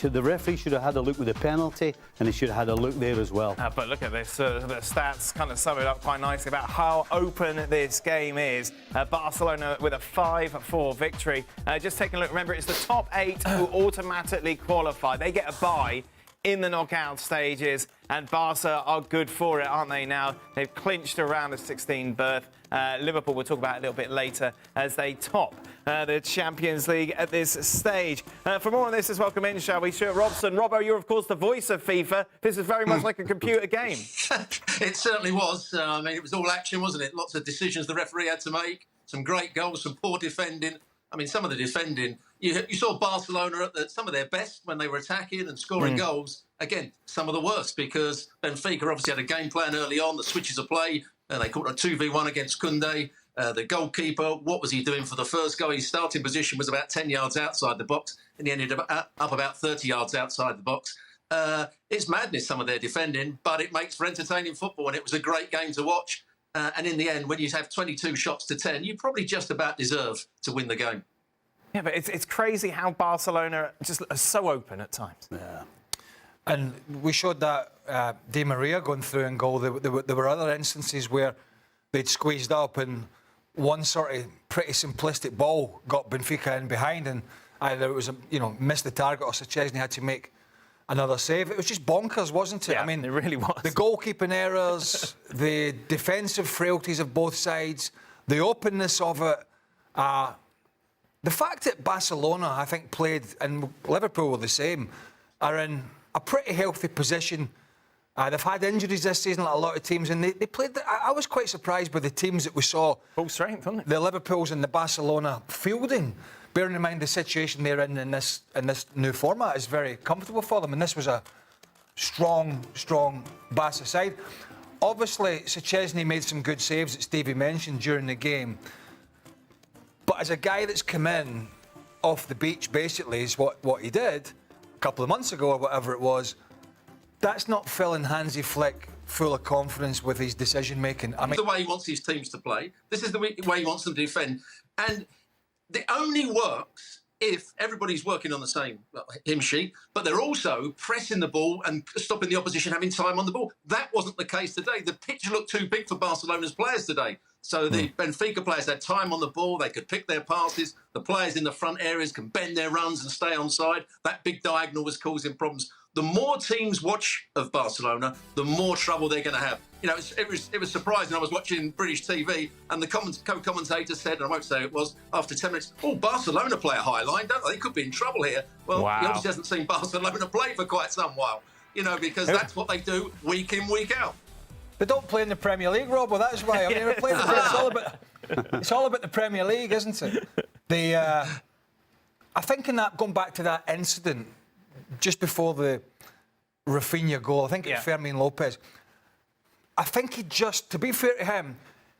The referee should have had a look with the penalty, and he should have had a look there as well. But look at this, the stats kind of sum it up quite nicely about how open this game is. Barcelona with a 5-4 victory. Just taking a look, remember it's the top 8 who automatically qualify. They get a bye in the knockout stages, and Barca are good for it, aren't they now? They've clinched around the 16th berth. Liverpool we'll talk about a little bit later as they top the Champions League at this stage. For more on this, let's welcome in, shall we, Stuart Robson. Robbo, you're of course the voice of FIFA. This is very much like a computer game. It certainly was. I mean, it was all action, wasn't it? Lots of decisions the referee had to make, some great goals, some poor defending. I mean, some of the defending, you saw Barcelona at some of their best when they were attacking and scoring goals. Again, some of the worst, because Benfica obviously had a game plan early on, the switches of play, and they caught a 2v1 against Koundé. The goalkeeper, what was he doing for the first goal? His starting position was about 10 yards outside the box, and he ended up about 30 yards outside the box. It's madness, some of their defending, but it makes for entertaining football, and it was a great game to watch. And in the end, when you have 22 shots to 10, you probably just about deserve to win the game. Yeah, but it's crazy how Barcelona just are so open at times. Yeah. And we showed that Di Maria going through and goal. There were other instances where they'd squeezed up and one sort of pretty simplistic ball got Benfica in behind, and either it was, missed the target or Szczesny had to make another save. It was just bonkers, wasn't it? Yeah, I mean, it really was. The goalkeeping errors, the defensive frailties of both sides, the openness of it. The fact that Barcelona, I think, played, and Liverpool were the same, are in a pretty healthy position. They've had injuries this season, like a lot of teams, and they played. I was quite surprised by the teams that we saw. Full strength, wasn't it? The Liverpools and the Barcelona fielding. Bearing in mind the situation they're in this new format is very comfortable for them, and this was a strong Barca side. Obviously, Szczesny made some good saves that Stevie mentioned during the game. But as a guy that's come in off the beach, basically, is what he did a couple of months ago or whatever it was, that's not filling Hansi Flick full of confidence with his decision-making. I mean, the way he wants his teams to play. This is the way he wants them to defend. And it only works if everybody's working on the same hymn sheet, but they're also pressing the ball and stopping the opposition having time on the ball. That wasn't the case today. The pitch looked too big for Barcelona's players today. So the Benfica players had time on the ball. They could pick their passes. The players in the front areas can bend their runs and stay onside. That big diagonal was causing problems. The more teams watch of Barcelona, the more trouble they're going to have. It was surprising. I was watching British TV, and the co-commentator said, and I won't say who it was, after 10 minutes, Barcelona play a high line, don't they? They could be in trouble here. Well, wow. He obviously hasn't seen Barcelona play for quite some while, because that's what they do week in, week out. they don't play in the Premier League, Rob. Well, that's why. I mean, we're playing. It's all about the Premier League, isn't it? I think in that, going back to that incident just before the Rafinha goal, I think it's Fermin Lopez. I think he just, to be fair to him,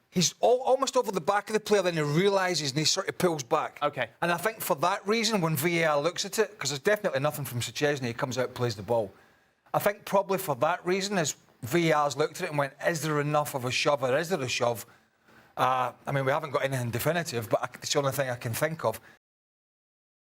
he's almost over the back of the player, then he realises and he sort of pulls back. Okay. And I think for that reason, when VAR looks at it, because there's definitely nothing from Szczesny, he comes out and plays the ball. I think probably for that reason, as VAR's looked at it and went, is there enough of a shove or is there a shove? I mean, we haven't got anything definitive, but it's the only thing I can think of.